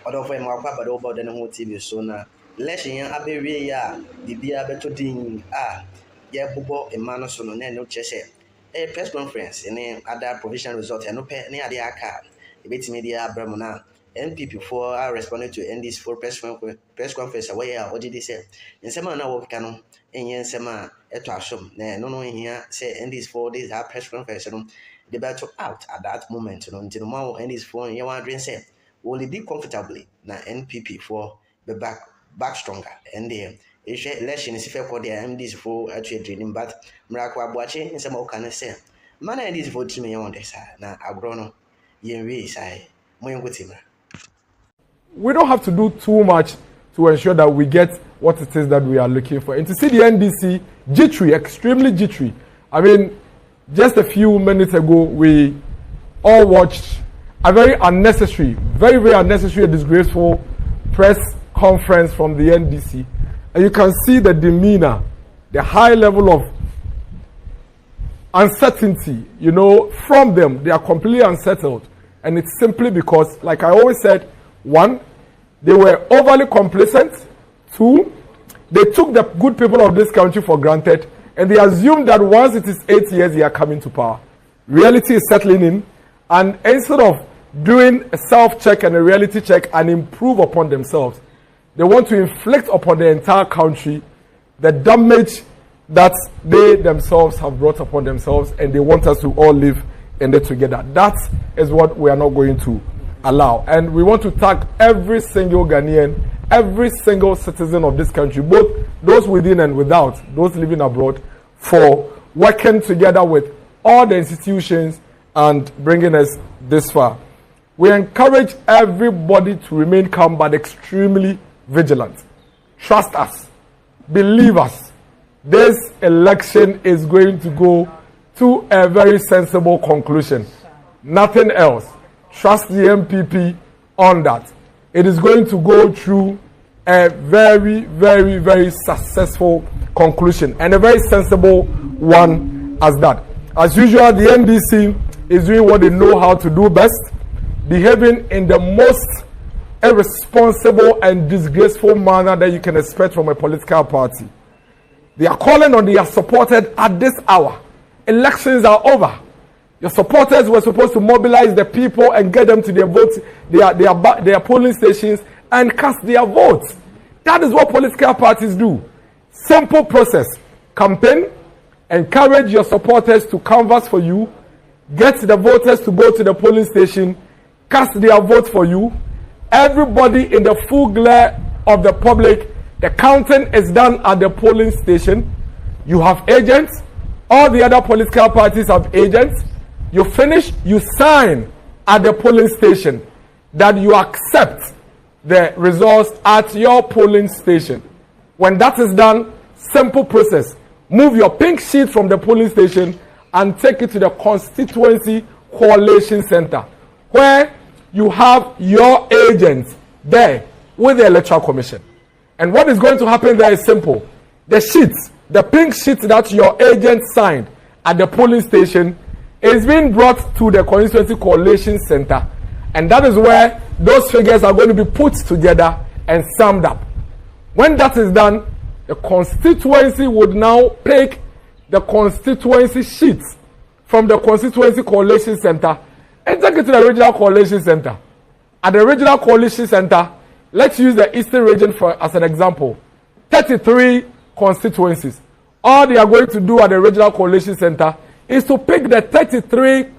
Although for my papa about the whole TV so now, election abe ya bibia beto din yeah bobo a man so no no chese a press conference and other provisional result and no pay any ade aka e beti media abramo na NPP for are responding to ND's for press conference away or did they say in some na work no enye nsema eto asom na no here say ND's for this press conference no they better out at that moment no until more ND's for you want dream say will it be comfortably na NPP for be back stronger and the election is fair for the MDs for actually dreaming but miracle abuache in some can say man ND's for to me on this na agrono yenwe sai moyen gotima. We don't have to do too much to ensure that we get what it is that we are looking for. And to see the NDC jittery, extremely jittery. I mean, just a few minutes ago, we all watched a very unnecessary, very, very unnecessary and disgraceful press conference from the NDC. And you can see the demeanor, the high level of uncertainty, from them. They are completely unsettled. And it's simply because, like I always said, one, they were overly complacent. Two, they took the good people of this country for granted, and they assumed that once it is 8 years, they are coming to power. Reality is settling in, and instead of doing a self-check and a reality check and improve upon themselves, they want to inflict upon the entire country the damage that they themselves have brought upon themselves, and they want us to all live in it together. That is what we are not going to allow. And we want to thank every single Ghanaian, every single citizen of this country, both those within and without, those living abroad, for working together with all the institutions and bringing us this far. We encourage everybody to remain calm but extremely vigilant. Trust us. Believe us. This election is going to go to a very sensible conclusion. Nothing else. Trust the MPP on that. It is going to go through a very, very, very successful conclusion and a very sensible one as that. As usual, the NDC is doing what they know how to do best, behaving in the most irresponsible and disgraceful manner that you can expect from a political party. They are calling on their supporters at this hour. Elections are over. Your supporters were supposed to mobilize the people and get them to their votes, their polling stations, and cast their votes. That is what political parties do. Simple process. Campaign, encourage your supporters to canvass for you, get the voters to go to the polling station, cast their vote for you. Everybody in the full glare of the public, the counting is done at the polling station. You have agents. All the other political parties have agents. You finish, you sign at the polling station that you accept the results at your polling station. When that is done, simple process. Move your pink sheet from the polling station and take it to the constituency coalition center, where you have your agents there with the electoral commission. And what is going to happen there is simple. The sheets, the pink sheet that your agent signed at the polling station is being brought to the constituency coalition center, and that is where those figures are going to be put together and summed up. When that is done, the constituency would now pick the constituency sheets from the constituency coalition center and take it to the regional coalition center. At the regional coalition center, let's use the Eastern region as an example. 33 constituencies. All they are going to do at the regional coalition center is to pick the 33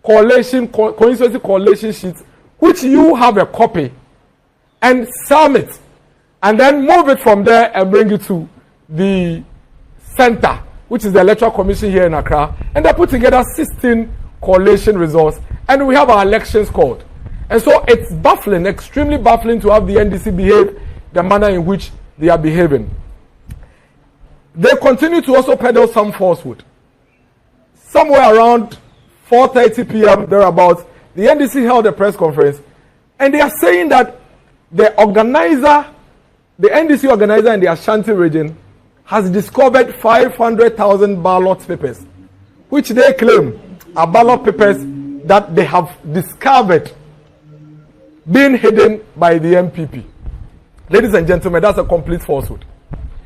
constituency coalition sheets, which you have a copy, and sum it, and then move it from there and bring it to the center, which is the electoral commission here in Accra, and they put together 16 coalition results, and we have our elections called. And so it's baffling, extremely baffling, to have the NDC behave the manner in which they are behaving. They continue to also peddle some falsehood. Somewhere around 4:30 p.m. thereabouts, the NDC held a press conference, and they are saying that the NDC organizer in the Ashanti region has discovered 500,000 ballot papers, which they claim are ballot papers that they have discovered being hidden by the MPP. Ladies and gentlemen, that's a complete falsehood.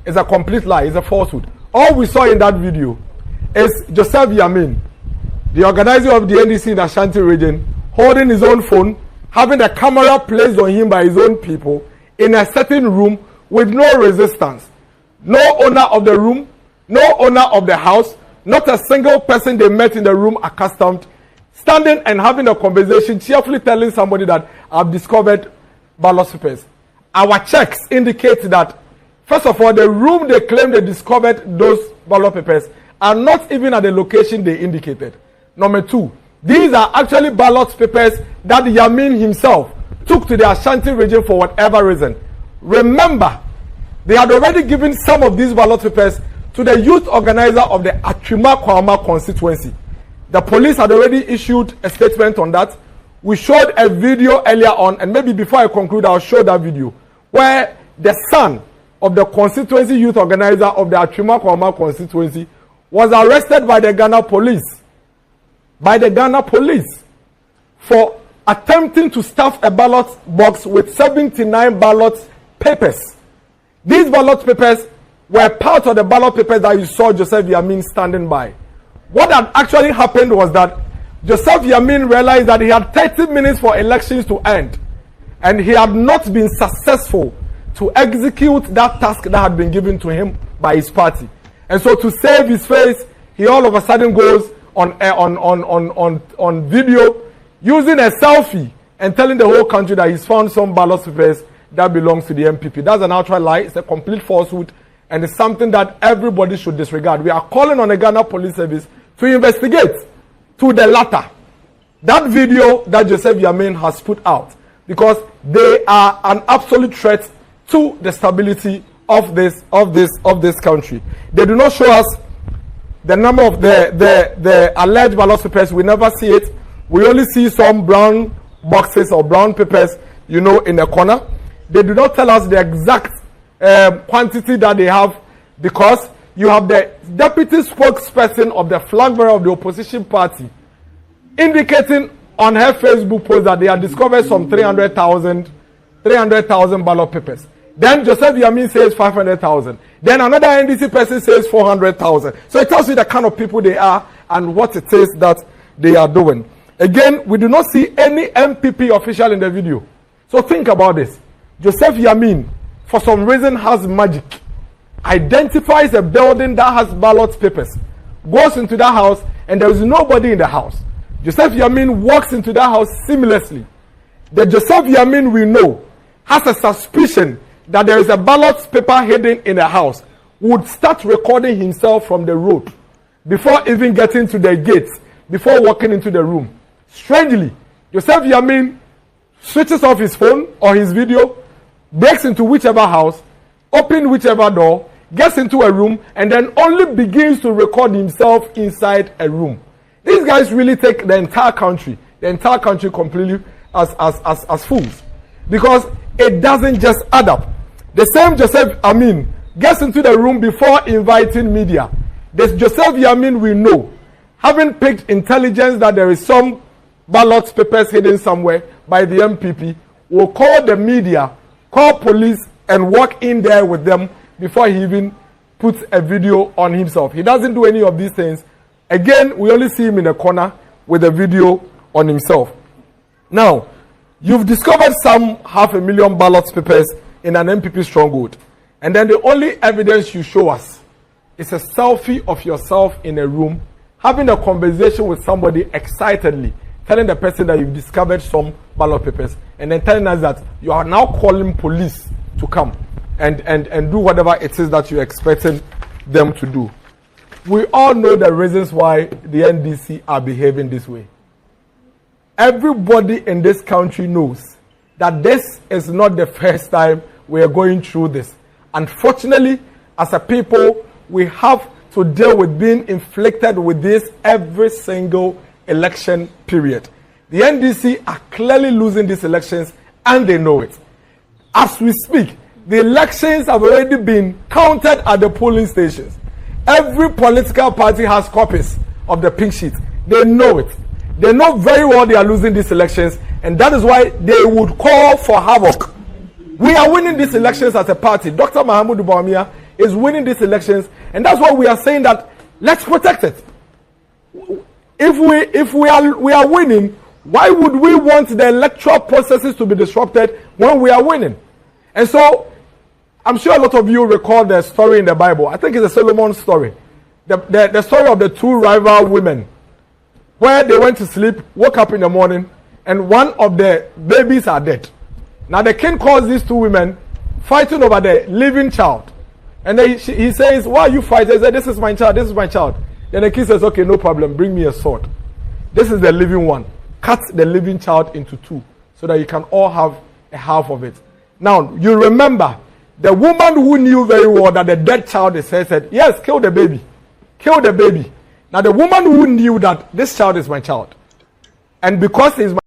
It's a complete lie. It's a falsehood. All we saw in that video is Joseph Yamin, the organizer of the NDC in Ashanti region, holding his own phone, having a camera placed on him by his own people in a certain room with no resistance. No owner of the room, no owner of the house, not a single person they met in the room accustomed, standing and having a conversation, cheerfully telling somebody that I've discovered ballot papers. Our checks indicate that, first of all, the room they claim they discovered those ballot papers are not even at the location they indicated. Number two, these are actually ballot papers that Yamin himself took to the Ashanti region for whatever reason. Remember, they had already given some of these ballot papers to the youth organizer of the Atwima Kwama constituency. The police had already issued a statement on that. We showed a video earlier on, and maybe before I conclude, I'll show that video, where the son of the constituency youth organizer of the Atwima Kwama constituency was arrested by the Ghana police. For attempting to stuff a ballot box with 79 ballot papers. These ballot papers were part of the ballot papers that you saw Joseph Yamin standing by. What had actually happened was that Joseph Yamin realized that he had 30 minutes for elections to end, and he had not been successful to execute that task that had been given to him by his party. And so to save his face, he all of a sudden goes on video using a selfie and telling the whole country that he's found some ballot papers that belongs to the MPP. That's an outright lie. It's a complete falsehood, and it's something that everybody should disregard. We are calling on the Ghana Police Service to investigate to the latter that video that Joseph Yamin has put out, because they are an absolute threat to the stability of this country. They do not show us the number of the alleged ballot papers. We never see it. We only see some brown boxes or brown papers, in the corner. They do not tell us the exact quantity that they have, because you have the deputy spokesperson of the flag bearer of the opposition party indicating on her Facebook post that they have discovered some 300,000 ballot papers. Then Joseph Yamin says 500,000. Then another NDC person says 400,000. So it tells you the kind of people they are and what it is that they are doing. Again, we do not see any MPP official in the video. So think about this. Joseph Yamin, for some reason, has magic. Identifies a building that has ballot papers, goes into that house, and there is nobody in the house. Joseph Yamin walks into that house seamlessly. The Joseph Yamin we know has a suspicion that there is a ballot paper hidden in the house, would start recording himself from the road before even getting to the gates, before walking into the room. Strangely, Joseph Yamin switches off his phone or his video, breaks into whichever house, opens whichever door, gets into a room, and then only begins to record himself inside a room. These guys really take the entire country completely as fools, because it doesn't just add up. The same Joseph Yamin gets into the room before inviting media. This Joseph Yamin we know, having picked intelligence that there is some ballot papers hidden somewhere by the MPP, will call the media, call police, and walk in there with them before he even puts a video on himself. He doesn't do any of these things. Again, we only see him in a corner with a video on himself. Now, you've discovered some 500,000 ballot papers in an MPP stronghold, and then the only evidence you show us is a selfie of yourself in a room having a conversation with somebody excitedly, telling the person that you've discovered some ballot papers, and then telling us that you are now calling police to come and do whatever it is that you're expecting them to do. We all know the reasons why the NDC are behaving this way. Everybody in this country knows that this is not the first time we are going through this. Unfortunately, as a people, we have to deal with being inflicted with this every single election period. The NDC are clearly losing these elections, and they know it. As we speak, the elections have already been counted at the polling stations. Every political party has copies of the pink sheet. They know it. They know very well they are losing these elections, And that is why they would call for havoc. We are winning these elections as a party. Dr. Mahamudu Bawumia is winning these elections, and that's why we are saying that let's protect it. If we are winning, why would we want the electoral processes to be disrupted when we are winning? And so, I'm sure a lot of you recall the story in the Bible. I think it's a Solomon story. The story of the two rival women, where they went to sleep, woke up in the morning, and one of the babies are dead. Now the king calls these two women fighting over the living child. And then he says, why are you fighting? He said, this is my child, this is my child. Then the king says, okay, no problem, bring me a sword. This is the living one. Cut the living child into two so that you can all have a half of it. Now, you remember, the woman who knew very well that the dead child is her said, yes, kill the baby. Kill the baby. Now, the woman who knew that this child is my child, and because he's my